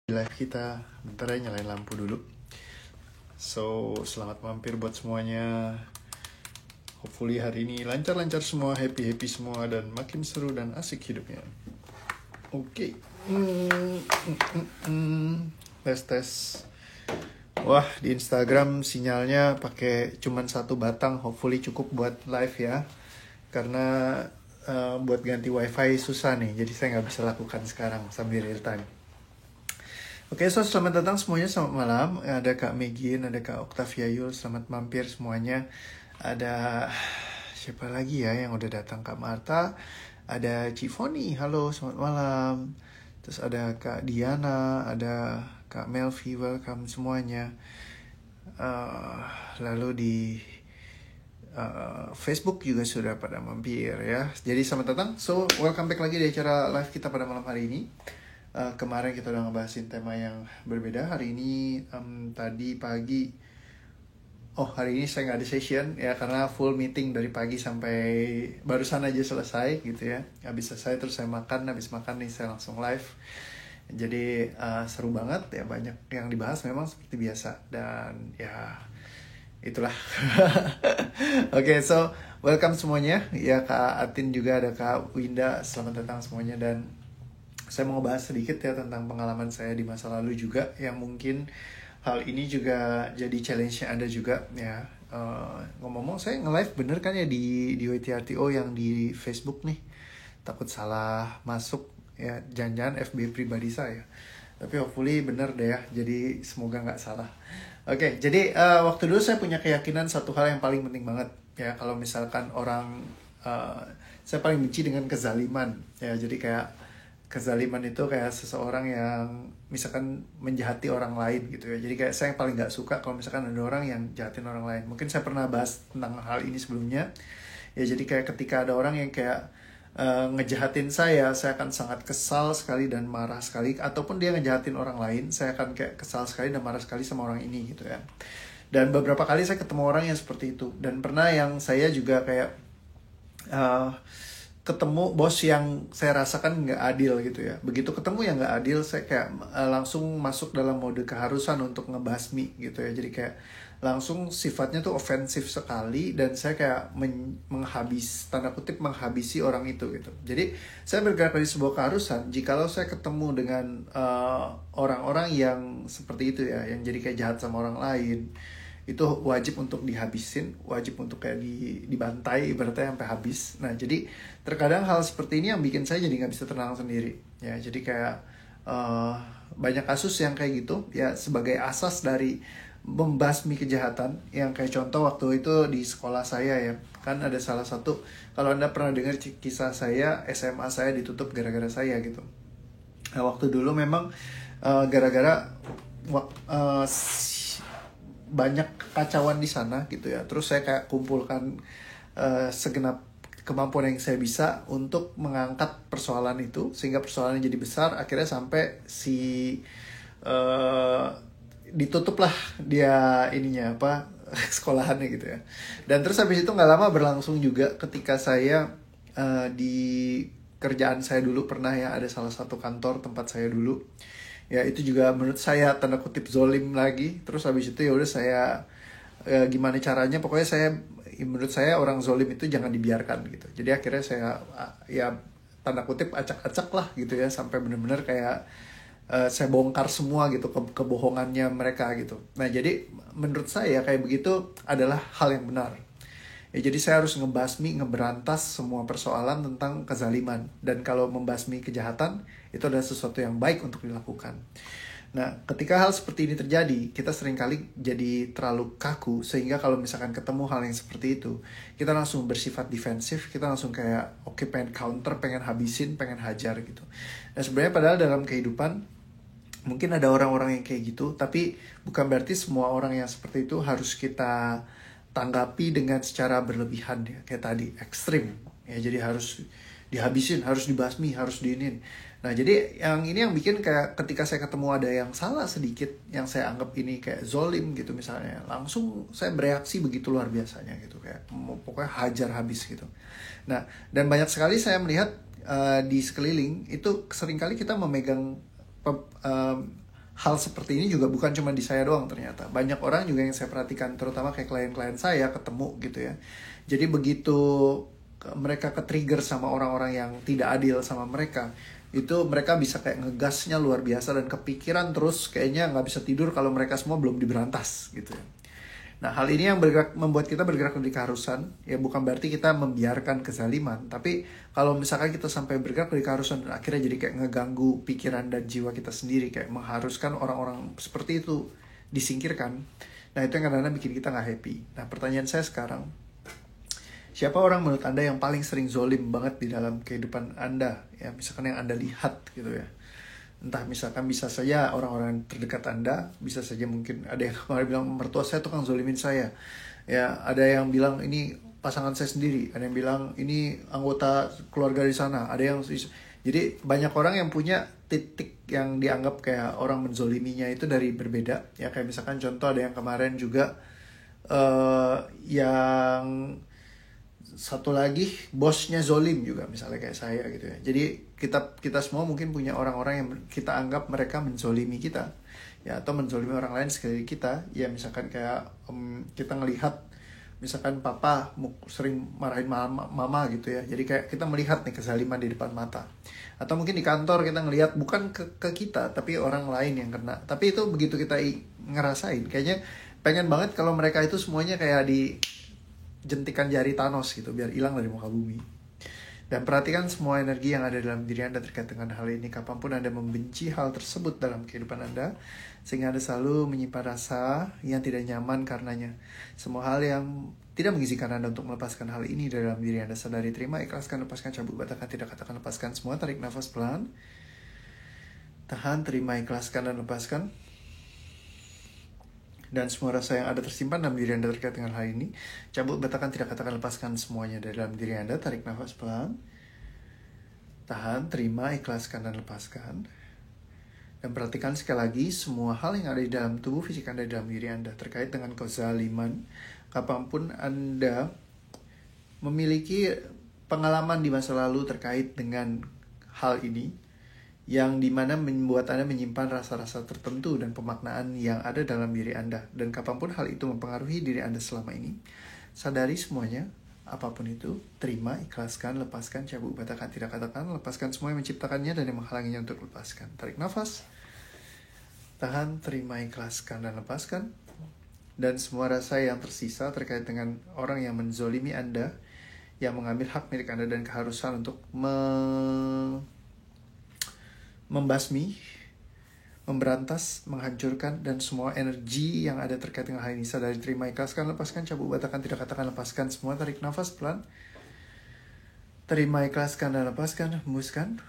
Live kita. Bentar ya, nyalain lampu dulu. So, selamat mampir buat semuanya. Hopefully hari ini lancar-lancar semua, happy-happy semua, dan makin seru dan asik hidupnya. Oke. Tes. Wah, di Instagram sinyalnya pakai cuman satu batang. Hopefully cukup buat live ya. Karena buat ganti wifi susah nih. Jadi saya nggak bisa lakukan sekarang sambil real time. Oke, so selamat datang semuanya, selamat malam. Ada Kak Megin, ada Kak Octavia Yul, selamat mampir semuanya. Ada siapa lagi ya yang udah datang? Kak Marta, ada Cifoni, halo, selamat malam. Terus ada Kak Diana, ada Kak Melvi, welcome semuanya. Lalu di Facebook juga sudah pada mampir ya. Jadi selamat datang. So, welcome back lagi di acara live kita pada malam hari ini. Kemarin kita udah ngebahasin tema yang berbeda. Hari ini tadi pagi, hari ini saya nggak ada session ya karena full meeting dari pagi sampai barusan aja selesai gitu ya. Habis selesai terus saya makan, habis makan nih saya langsung live. Jadi seru banget ya, banyak yang dibahas memang seperti biasa dan ya itulah. Oke, so welcome semuanya ya, Kak Atin juga ada Kak Winda, selamat datang semuanya. Dan saya mau ngebahas sedikit ya tentang pengalaman saya di masa lalu juga, yang mungkin hal ini juga jadi challenge-nya Anda juga ya. Ngomong-ngomong, saya nge-live bener kan ya di WTRTO yang di Facebook nih. Takut salah masuk ya, jangan-jangan FB pribadi saya. Tapi hopefully bener deh ya, jadi semoga nggak salah. Oke, jadi waktu dulu saya punya keyakinan satu hal yang paling penting banget ya. Kalau misalkan orang, saya paling benci dengan kezaliman ya. Jadi kayak kezaliman itu kayak seseorang yang misalkan menjahati orang lain gitu ya. Jadi kayak saya yang paling gak suka kalau misalkan ada orang yang jahatin orang lain. Mungkin saya pernah bahas tentang hal ini sebelumnya. Ya jadi kayak ketika ada orang yang kayak ngejahatin saya akan sangat kesal sekali dan marah sekali. Ataupun dia ngejahatin orang lain, saya akan kayak kesal sekali dan marah sekali sama orang ini gitu ya. Dan beberapa kali saya ketemu orang yang seperti itu. Dan pernah yang saya juga kayak ketemu bos yang saya rasakan nggak adil gitu ya. Begitu ketemu yang nggak adil, saya kayak langsung masuk dalam mode keharusan untuk ngebasmi gitu ya. Jadi kayak langsung sifatnya tuh ofensif sekali, dan saya kayak tanda kutip menghabisi orang itu gitu. Jadi saya bergerak dari sebuah keharusan. Jikalau saya ketemu dengan orang-orang yang seperti itu ya, yang jadi kayak jahat sama orang lain, itu wajib untuk dihabisin, wajib untuk kayak dibantai ibaratnya sampai habis. Nah jadi terkadang hal seperti ini yang bikin saya jadi nggak bisa tenang sendiri ya. Jadi kayak banyak kasus yang kayak gitu ya, sebagai asas dari membasmi kejahatan. Yang kayak contoh waktu itu di sekolah saya ya, kan ada salah satu, kalau Anda pernah dengar kisah saya, SMA saya ditutup gara-gara saya gitu. Nah waktu dulu memang gara-gara banyak kacauan di sana gitu ya. Terus saya kayak kumpulkan segenap kemampuan yang saya bisa untuk mengangkat persoalan itu sehingga persoalannya jadi besar. Akhirnya sampai ditutup lah dia ininya sekolahannya gitu ya. Dan terus habis itu nggak lama berlangsung juga ketika saya di kerjaan saya dulu pernah ya, ada salah satu kantor tempat saya dulu. Ya itu juga menurut saya tanda kutip zolim lagi. Terus habis itu ya udah saya gimana caranya, pokoknya menurut saya orang zolim itu jangan dibiarkan gitu. Jadi akhirnya saya ya tanda kutip acak-acak lah gitu ya, sampai benar-benar kayak saya bongkar semua gitu kebohongannya mereka gitu. Nah jadi menurut saya kayak begitu adalah hal yang benar. Ya, jadi saya harus ngeberantas semua persoalan tentang kezaliman. Dan kalau membasmi kejahatan, itu adalah sesuatu yang baik untuk dilakukan. Nah, ketika hal seperti ini terjadi, kita seringkali jadi terlalu kaku, sehingga kalau misalkan ketemu hal yang seperti itu, kita langsung bersifat defensif, kita langsung kayak, oke, pengen counter, pengen habisin, pengen hajar gitu. Nah, sebenarnya padahal dalam kehidupan, mungkin ada orang-orang yang kayak gitu, tapi bukan berarti semua orang yang seperti itu harus kita tanggapi dengan secara berlebihan ya, kayak tadi ekstrim ya. Jadi harus dihabisin, harus dibasmi, harus diinin. Nah jadi yang ini yang bikin kayak ketika saya ketemu ada yang salah sedikit, yang saya anggap ini kayak zolim gitu misalnya, langsung saya bereaksi begitu luar biasanya gitu, kayak pokoknya hajar habis gitu. Nah dan banyak sekali saya melihat di sekeliling itu seringkali kita memegang hal seperti ini juga bukan cuma di saya doang ternyata. Banyak orang juga yang saya perhatikan, terutama kayak klien-klien saya ketemu gitu ya. Jadi begitu mereka ke-trigger sama orang-orang yang tidak adil sama mereka, itu mereka bisa kayak ngegasnya luar biasa dan kepikiran terus, kayaknya nggak bisa tidur kalau mereka semua belum diberantas gitu ya. Nah, hal ini yang membuat kita bergerak dari keharusan, ya bukan berarti kita membiarkan kezaliman, tapi kalau misalkan kita sampai bergerak dari keharusan dan akhirnya jadi kayak ngeganggu pikiran dan jiwa kita sendiri, kayak mengharuskan orang-orang seperti itu disingkirkan, nah itu yang kadang-kadang bikin kita nggak happy. Nah, pertanyaan saya sekarang, siapa orang menurut Anda yang paling sering zolim banget di dalam kehidupan Anda? Ya, misalkan yang Anda lihat gitu ya. Entah misalkan bisa saja orang-orang terdekat Anda, bisa saja mungkin ada yang kemarin bilang mertua saya tukang zolimin saya. Ya, ada yang bilang ini pasangan saya sendiri, ada yang bilang ini anggota keluarga di sana, ada yang jadi banyak orang yang punya titik yang dianggap kayak orang menzoliminya itu dari berbeda. Ya kayak misalkan contoh ada yang kemarin juga yang satu lagi bosnya zolim juga misalnya kayak saya gitu ya. Jadi kita semua mungkin punya orang-orang yang kita anggap mereka menzolimi kita ya, atau menzolimi orang lain sekali kita ya. Misalkan kayak kita ngelihat misalkan papa sering marahin mama gitu ya, jadi kayak kita melihat nih kezaliman di depan mata. Atau mungkin di kantor kita ngelihat bukan ke kita tapi orang lain yang kena, tapi itu begitu kita ngerasain kayaknya pengen banget kalau mereka itu semuanya kayak di jentikan jari Thanos gitu, biar hilang dari muka bumi. Dan perhatikan semua energi yang ada dalam diri Anda terkait dengan hal ini. Kapanpun Anda membenci hal tersebut dalam kehidupan Anda, sehingga Anda selalu menyimpan rasa yang tidak nyaman karenanya. Semua hal yang tidak mengizinkan Anda untuk melepaskan hal ini dari dalam diri Anda, sadari, terima, ikhlaskan, lepaskan, cabut, batalkan, tidak katakan, lepaskan semua. Tarik nafas pelan. Tahan, terima, ikhlaskan, dan lepaskan. Dan semua rasa yang ada tersimpan dalam diri Anda terkait dengan hal ini, cabut, batalkan, tidak katakan, lepaskan semuanya dari dalam diri Anda. Tarik nafas pelan. Tahan, terima, ikhlaskan, dan lepaskan. Dan perhatikan sekali lagi semua hal yang ada di dalam tubuh fisik Anda, di dalam diri Anda terkait dengan kezaliman. Kapanpun Anda memiliki pengalaman di masa lalu terkait dengan hal ini, yang dimana membuat Anda menyimpan rasa-rasa tertentu dan pemaknaan yang ada dalam diri Anda. Dan kapanpun hal itu mempengaruhi diri Anda selama ini, sadari semuanya, apapun itu, terima, ikhlaskan, lepaskan, cabut, batalkan, tidak katakan, lepaskan semua yang menciptakannya dan yang menghalanginya untuk lepaskan. Tarik nafas, tahan, terima, ikhlaskan, dan lepaskan. Dan semua rasa yang tersisa terkait dengan orang yang menzolimi Anda, yang mengambil hak milik Anda dan keharusan untuk membasmi, memberantas, menghancurkan, dan semua energi yang ada terkait dengan hal ini, sadari, terima, ikhlaskan, lepaskan, cabut, batalkan, tidak katakan, lepaskan semua. Tarik nafas pelan. Terima, ikhlaskan, dan lepaskan, hembuskan.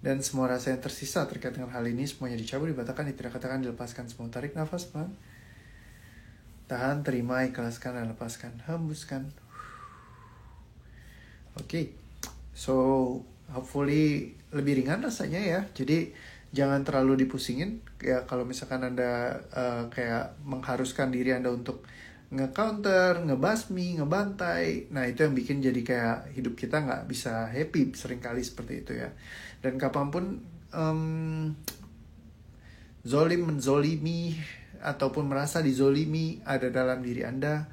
Dan semua rasa yang tersisa terkait dengan hal ini semuanya dicabut, dibatalkan, tidak katakan, dilepaskan semua. Tarik nafas pelan. Tahan, terima, ikhlaskan, dan lepaskan, hembuskan. Oke. So hopefully lebih ringan rasanya ya. Jadi jangan terlalu dipusingin. Ya kalau misalkan Anda kayak mengharuskan diri Anda untuk nge-counter, ngebasmi, ngebantai, nah itu yang bikin jadi kayak hidup kita nggak bisa happy seringkali seperti itu ya. Dan kapanpun zolim, menzolimi, ataupun merasa dizolimi ada dalam diri Anda,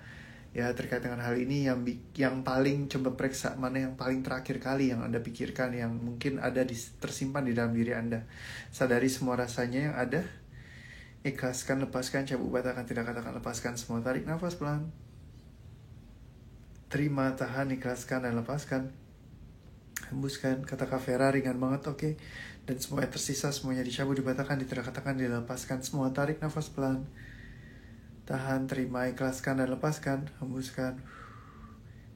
ya terkait dengan hal ini, yang paling coba periksa mana yang paling terakhir kali yang Anda pikirkan, yang mungkin ada tersimpan di dalam diri Anda. Sadari semua rasanya yang ada, ikhlaskan, lepaskan, cabut, batalkan, tidak katakan, lepaskan semua. Tarik nafas pelan. Terima, tahan, ikhlaskan, dan lepaskan. Hembuskan. Kata Kak Vera ringan banget, oke. Dan semua yang tersisa semuanya dicabut, dibatalkan, tidak katakan, dilepaskan semua. Tarik nafas pelan. Tahan, terima, ikhlaskan, dan lepaskan. Hembuskan.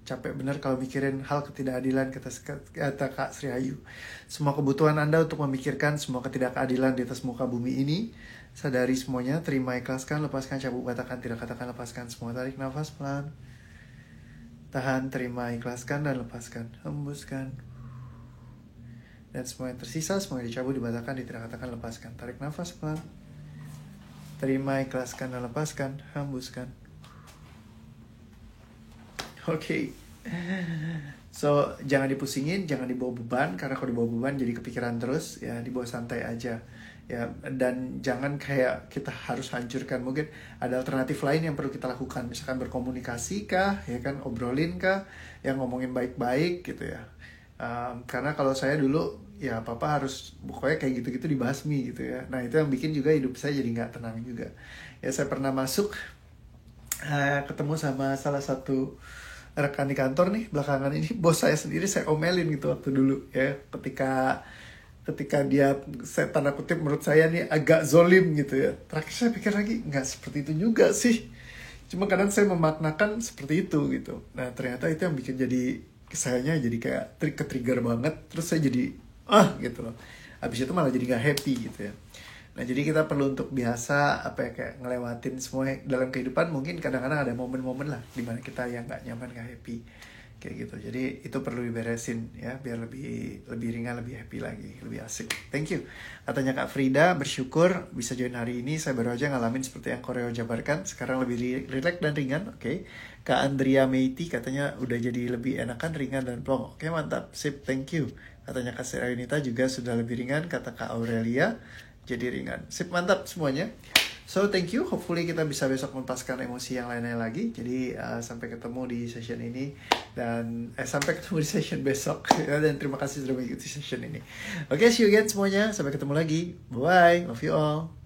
Capek bener kalau mikirin hal ketidakadilan, kata Kak Sri Ayu. Semua kebutuhan Anda untuk memikirkan semua ketidakadilan di atas muka bumi ini, sadari semuanya, terima, ikhlaskan, lepaskan, cabut, batalkan, tidak katakan, lepaskan semua. Tarik nafas pelan. Tahan, terima, ikhlaskan, dan lepaskan. Hembuskan. Dan semua yang tersisa semuanya dicabut, dibatalkan, tidak katakan, lepaskan. Tarik nafas pelan. Terima, ikhlaskan, dan lepaskan. Hembuskan. Oke. So, jangan dipusingin, jangan dibawa beban, karena kalau dibawa beban jadi kepikiran terus, ya dibawa santai aja. ya. Dan jangan kayak kita harus hancurkan, mungkin ada alternatif lain yang perlu kita lakukan, misalkan berkomunikasi kah, ya kan, obrolin kah, yang ngomongin baik-baik gitu ya. Karena kalau saya dulu ya papa harus pokoknya kayak gitu-gitu dibasmi gitu ya. Nah itu yang bikin juga hidup saya jadi nggak tenang juga ya. Saya pernah masuk ketemu sama salah satu rekan di kantor nih belakangan ini, bos saya sendiri saya omelin gitu waktu dulu ya, ketika dia, saya tanda kutip menurut saya nih agak zolim gitu ya. Terakhir saya pikir lagi nggak seperti itu juga sih, cuma kadang saya memaknakan seperti itu gitu. Nah ternyata itu yang bikin jadi sayanya jadi kayak ke-trigger banget, terus saya jadi gitu loh. Habis itu malah jadi nggak happy gitu ya. Nah jadi kita perlu untuk biasa kayak ngelewatin semua dalam kehidupan. Mungkin kadang-kadang ada momen-momen lah dimana kita yang nggak nyaman, nggak happy kayak gitu. Jadi itu perlu diberesin ya, biar lebih ringan, lebih happy lagi, lebih asik. Thank you. Katanya Kak Frida, bersyukur bisa join hari ini. Saya baru aja ngalamin seperti yang Koreo jabarkan, sekarang lebih relax dan ringan. Oke. Kak Andrea Meiti katanya udah jadi lebih enakan, ringan dan plong. Oke, mantap, sip, thank you. Katanya Kak Serayunita juga sudah lebih ringan. Kata Kak Aurelia jadi ringan, sip, mantap semuanya. So thank you, hopefully kita bisa besok melepaskan emosi yang lainnya lagi. Jadi sampai ketemu di session ini, dan sampai ketemu di session besok. Dan terima kasih sudah mengikuti session ini. Oke, see you again semuanya, sampai ketemu lagi, bye, love you all.